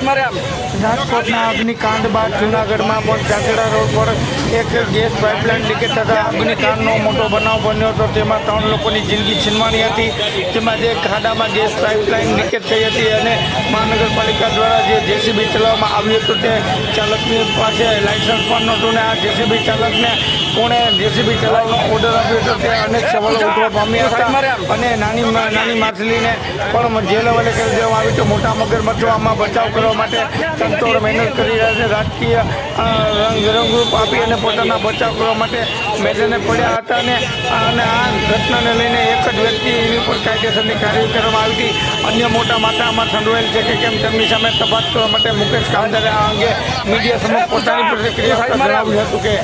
રાજકોટના અગ્નિકાંડ બાદ જૂનાગઢમાં પણ ચાંચડા રોડ પર એક ગેસ પાઇપલાઇન લીકેજ થતાં અગ્નિકાંડનો મોટો બનાવ બન્યો હતો. તેમાં 3 લોકોની જિંદગી છીનવાની હતી. તેમાં જે ખાડામાં ગેસ પાઇપલાઇન લીકેજ થઈ હતી અને મહાનગરપાલિકા દ્વારા જે જેસીબી ચલાવવામાં આવ્યું હતું તે ચાલકની પાસે લાયસન્સ પણ નહોતું ને આ જેસીબી ચાલકને કોણે જેસીબી ચલાવવાનો ઓર્ડર આપ્યો હતો તે અનેક સવાલો ઉઠવા પામ્યા હતા અને નાની માછલીને પણ જે લેવલે કરી દેવામાં આવી તો મોટા મગરમચ્છો આમાં બચાવ કરવા માટે તંતોડ મહેનત કરી રહ્યા છે. રાજકીય રંગરૂપ આપી અને પોતાના બચાવ કરવા માટે મેદાને પડ્યા હતા અને આ ઘટનાને લઈને એક જ વ્યક્તિની પર કાયદેસરની કાર્યવાહી કરવામાં આવી હતી. અન્ય મોટા માથા આમાં સંડોવાયેલ છે કે કેમ તેમની સામે તપાસ કરવા માટે મુકેશ કામદારે આ અંગે મીડિયા સમક્ષ પોતાની પ્રતિક્રિયા જણાવ્યું હતું કે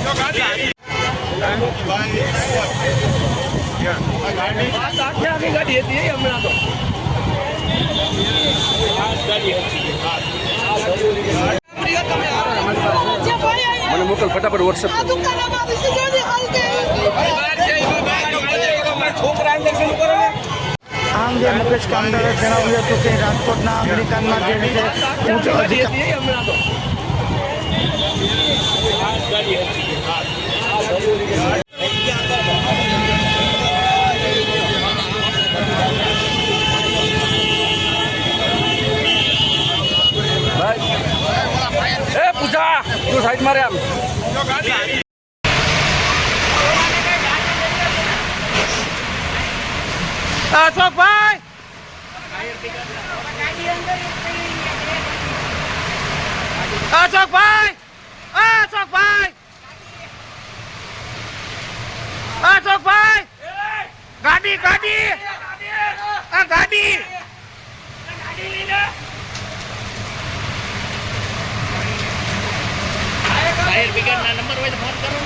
મને મોકલ ફટાફટ વોટ્સએપ આ અંગે મુકેશ કામદારે જણાવ્યું હતું કે રાજકોટના અગ્નિકાંડમાં જે રીતે ઉચ્ચ અધિકારી પૂછા તું સાઈડ મારે આમ અશોકભાઈ અશોકભાઈ અશોકભાઈ અશોકભાઈ ગાડી ગાડી આ ગાડી ફાયર બ્રિગેડના નંબર હોય તો ફોન કરો.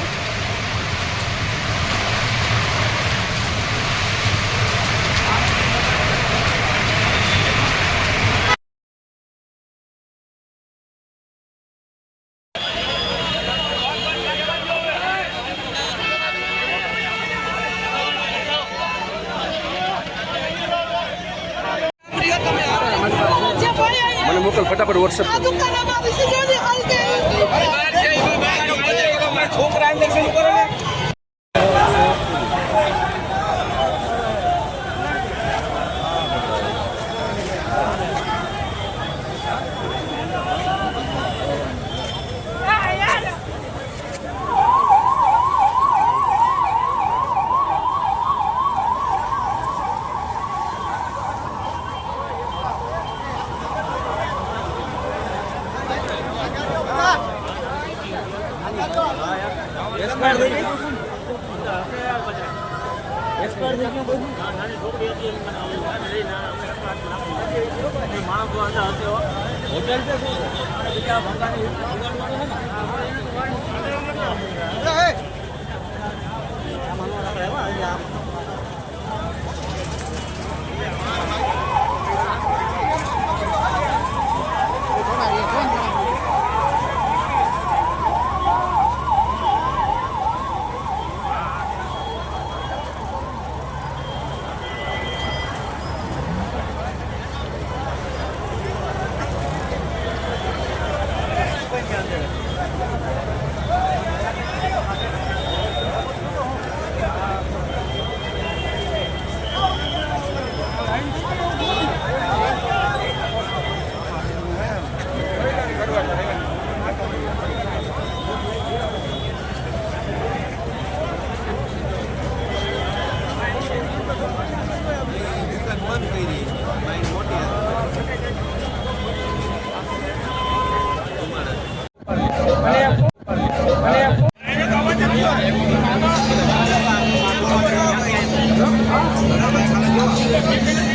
મને મોકલ ફટાફટ વોટ્સએપ છોકરા ઇન્જેક્શન કરો ને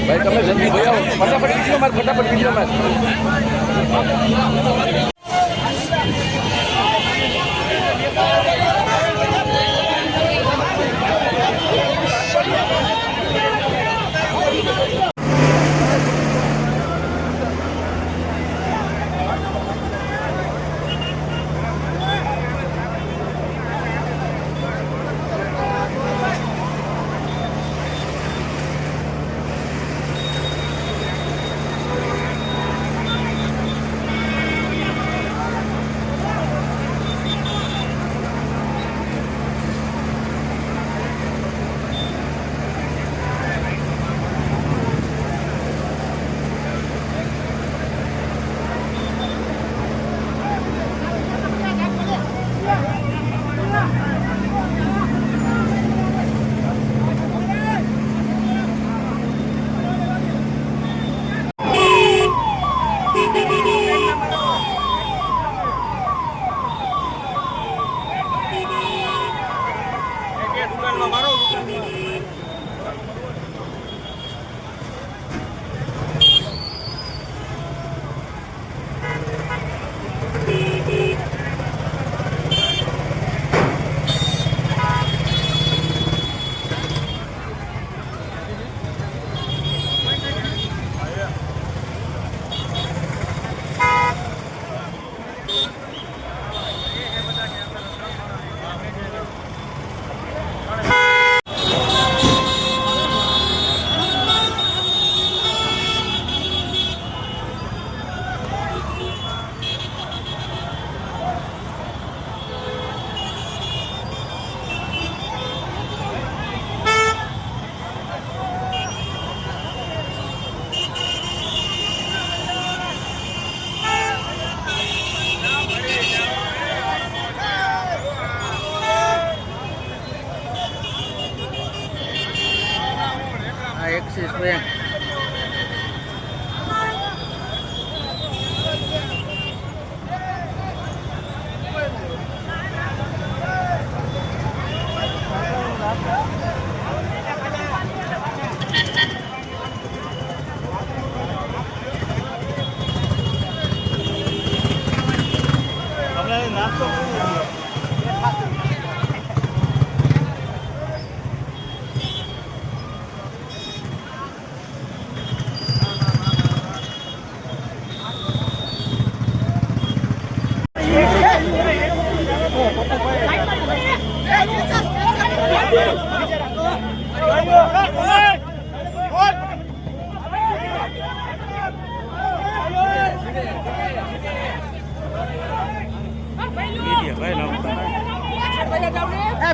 ભાઈ તમે જલ્દી ભાઈ આવો ફટાફટ વિડીયો માર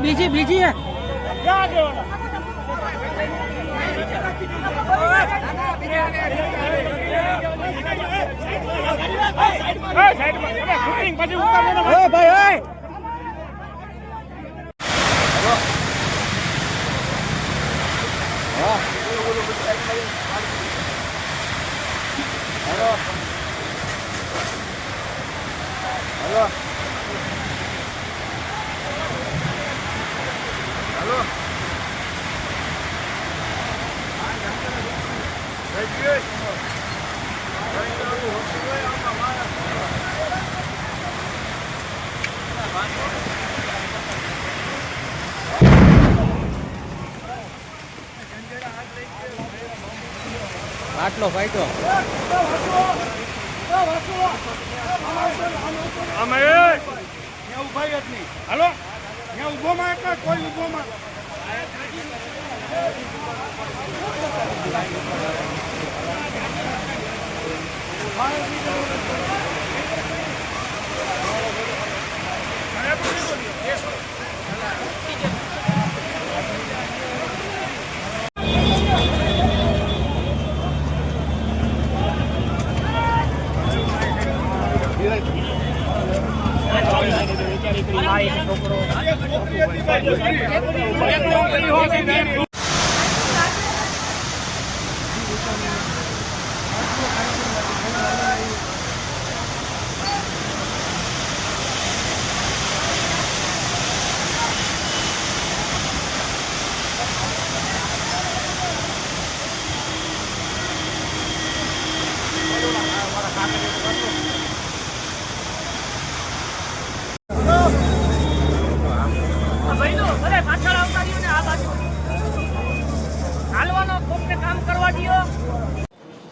બીજી બીજી ભાઈ આટલો ફાયદો અમે ઉભા જ નહીં. હાલો ત્યાં ઉભો માં એટલે કોઈ ઉભો માં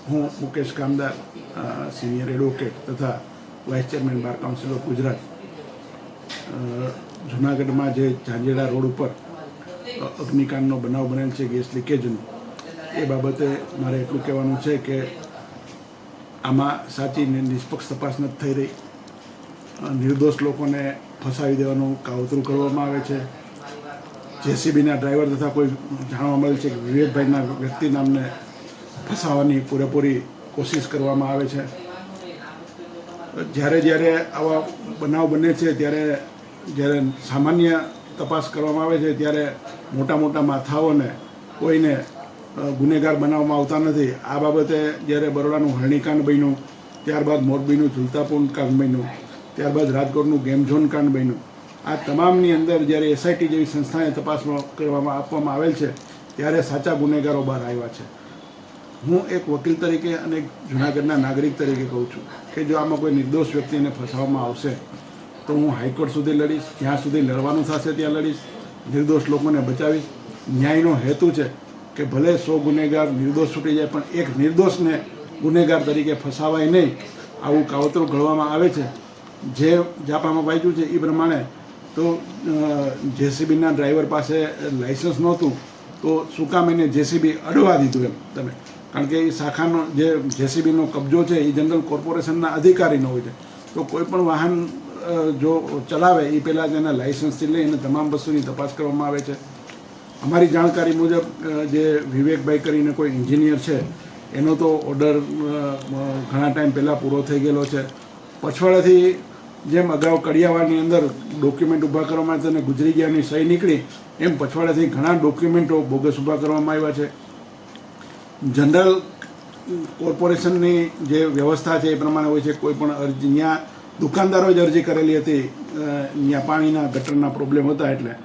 હું મુકેશ કામદાર સિનિયર એડવોકેટ તથા vice chairman bar council of Gujarat જૂનાગઢમાં જે ઝાંઝેડા રોડ ઉપર અગ્નિકાંડનો બનાવ બનેલ છે ગેસ લીકેજનો એ બાબતે મારે એટલું કહેવાનું છે કે આમાં સાચી નિષ્પક્ષ તપાસ નથી થઈ રહી. નિર્દોષ લોકોને ફસાવી દેવાનું કાવતરું કરવામાં આવે છે. જેસીબીના ડ્રાઈવર તથા કોઈ જાણવા મળે છે કે વિવેકભાઈના વ્યક્તિ નામને ફસાવવાની પૂરેપૂરી કોશિશ કરવામાં આવે છે. જ્યારે આવા બનાવ બને છે જ્યારે સામાન્ય તપાસ કરવામાં આવે છે ત્યારે મોટા મોટા માથાઓને કોઈને ગુનેગાર બનાવવામાં આવતા નથી. આ બાબતે જ્યારે બરોડાનું હરણીકાંડ બન્યું, ત્યારબાદ મોરબીનું ઝુલતાપુર કાંડ બન્યું, ત્યારબાદ રાજકોટનું ગેમ ઝોન કાંડ બન્યું, આ તમામની અંદર જ્યારે એસઆઈટી જેવી સંસ્થાને તપાસમાં આપવામાં આવેલ છે ત્યારે સાચા ગુનેગારો બહાર આવ્યા છે. હું એક વકીલ તરીકે અને એક જૂનાગઢના નાગરિક તરીકે કહું છું કે જો આમાં કોઈ નિર્દોષ વ્યક્તિને ફસાવવામાં આવશે તો હું હાઈકોર્ટ સુધી લડીશ, જ્યાં સુધી લડવાનું થશે ત્યાં લડીશ, નિર્દોષ લોકોને બચાવીશ. ન્યાયનો હેતુ છે કે ભલે 100 ગુનેગાર નિર્દોષ છૂટી જાય પણ એક નિર્દોષને ગુનેગાર તરીકે ફસાવાય નહીં. આવું કાવતરું ઘડવામાં આવે છે. જે જાપામાં વાંચ્યું છે એ પ્રમાણે તો જેસીબીના ડ્રાઈવર પાસે લાઇસન્સ નહોતું તો શું કામ એને જેસીબી અડવા દીધું એમ તમે, કારણ કે એ શાખાનો જે જેસીબીનો કબજો છે એ જનરલ કોર્પોરેશનના અધિકારીનો હોય છે. તો કોઈ પણ વાહન જો ચલાવે એ પહેલાં જ એના લાઇસન્સથી લઈને તમામ વસ્તુની તપાસ કરવામાં આવે છે. અમારી જાણકારી મુજબ જે વિવેકભાઈ કરીને કોઈ એન્જિનિયર છે એનો તો ઓર્ડર ઘણા ટાઈમ પહેલાં પૂરો થઈ ગયેલો છે. પછવાડાથી જેમ અગાઉ કડિયાવાડની અંદર ડોક્યુમેન્ટ ઊભા કરવામાં આવ્યા અને ગુજરી ગયાની સહી નીકળી એમ પછવાડાથી ઘણા ડોક્યુમેન્ટો બોગસ ઊભા કરવામાં આવ્યા છે. જનરલ કોર્પોરેશનની જે વ્યવસ્થા છે એ પ્રમાણે હોય છે. કોઈ પણ અરજી ત્યાં દુકાનદારોએ જ અરજી કરેલી હતી, ત્યાં પાણીના ગટરના પ્રોબ્લેમ હતા એટલે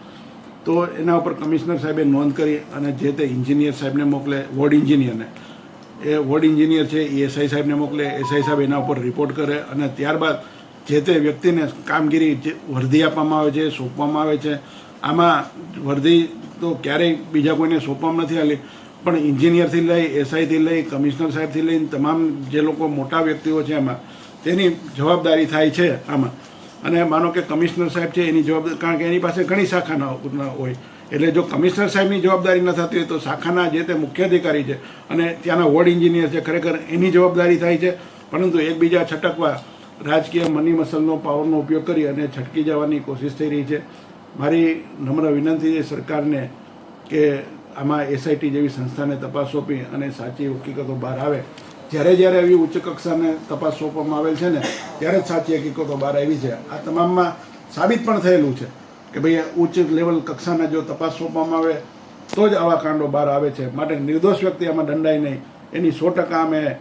તો એના ઉપર કમિશનર સાહેબે નોંધ કરી અને જે તે એન્જિનિયર સાહેબને મોકલે, વોર્ડ એન્જિનિયરને, એ વોર્ડ એન્જિનિયર છે એ એસઆઈ સાહેબને મોકલે, એસઆઈ સાહેબ એના ઉપર રિપોર્ટ કરે અને ત્યારબાદ જે તે વ્યક્તિને કામગીરી જે વર્ધી આપવામાં આવે છે, સોંપવામાં આવે છે. આમાં વર્ધી તો ક્યારેય બીજા કોઈને સોંપવામાં નથી આવી, પણ એન્જિનિયરથી લઈ, એસઆઈથી લઈ, કમિશનર સાહેબથી લઈને તમામ જે લોકો મોટા વ્યક્તિઓ છે એમાં તેની જવાબદારી થાય છે આમાં. અને માનો કે કમિશનર સાહેબ છે એની જવાબદારી, કારણ કે એની પાસે ઘણી શાખાના હોય, એટલે જો કમિશનર સાહેબની જવાબદારી ન થતી હોય તો શાખાના જે તે મુખ્ય અધિકારી છે અને ત્યાંના વોર્ડ એન્જિનિયર છે, ખરેખર એની જવાબદારી થાય છે. પરંતુ એકબીજા છટકવા રાજકીય મની મસલનો પાવરનો ઉપયોગ કરી અને છટકી જવાની કોશિશ થઈ રહી છે. મારી નમ્ર વિનંતી છે સરકારને કે આમાં એસઆઈટી જેવી સંસ્થાને તપાસ સોંપી અને સાચી હકીકતો બહાર આવે. જ્યારે આવી ઉચ્ચ કક્ષાને તપાસ સોંપવામાં આવેલ છે ને ત્યારે જ સાચી હકીકતો બહાર આવી છે. આ તમામમાં સાબિત પણ થયેલું છે કે ભાઈ ઉચ્ચ લેવલ કક્ષાના જો તપાસ સોંપવામાં આવે તો જ આવા કાંડો બહાર આવે છે. માટે નિર્દોષ વ્યક્તિ આમાં દંડાય નહીં એની 100% અમે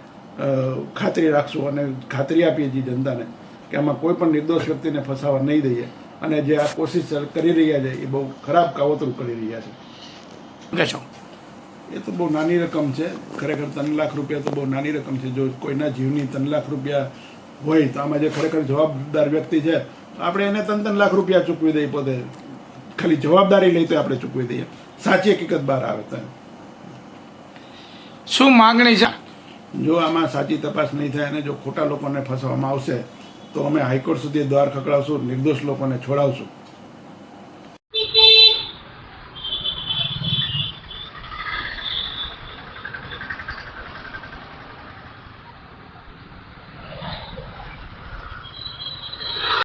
ખાતરી રાખશું અને ખાતરી આપીએ છીએ જનતાને કે આમાં કોઈ પણ નિર્દોષ વ્યક્તિને ફસાવા નહીં દઈએ. અને જે આ કોશિશ કરી રહ્યા છે એ બહુ ખરાબ કાવતરું કરી રહ્યા છે. કહેશો એ તો બહુ નાની રકમ છે, ખરેખર 3 લાખ રૂપિયા તો બહુ નાની રકમ છે. જો કોઈના જીવની 3 લાખ રૂપિયા હોય તો આમાં જે ખરેખર જવાબદાર વ્યક્તિ છે તો આપણે એને 3 લાખ રૂપિયા ચૂકવી દઈએ, પોતે ખાલી જવાબદારી લઈ તો આપણે ચૂકવી દઈએ. સાચી હકીકત બહાર આવે તો શું માગણી છે? જો આમાં સાચી તપાસ નહીં થાય અને જો ખોટા લોકોને ફસાવવામાં આવશે તો અમે હાઈકોર્ટ સુધી દ્વાર ખખડાવશું, નિર્દોષ લોકોને છોડાવશું.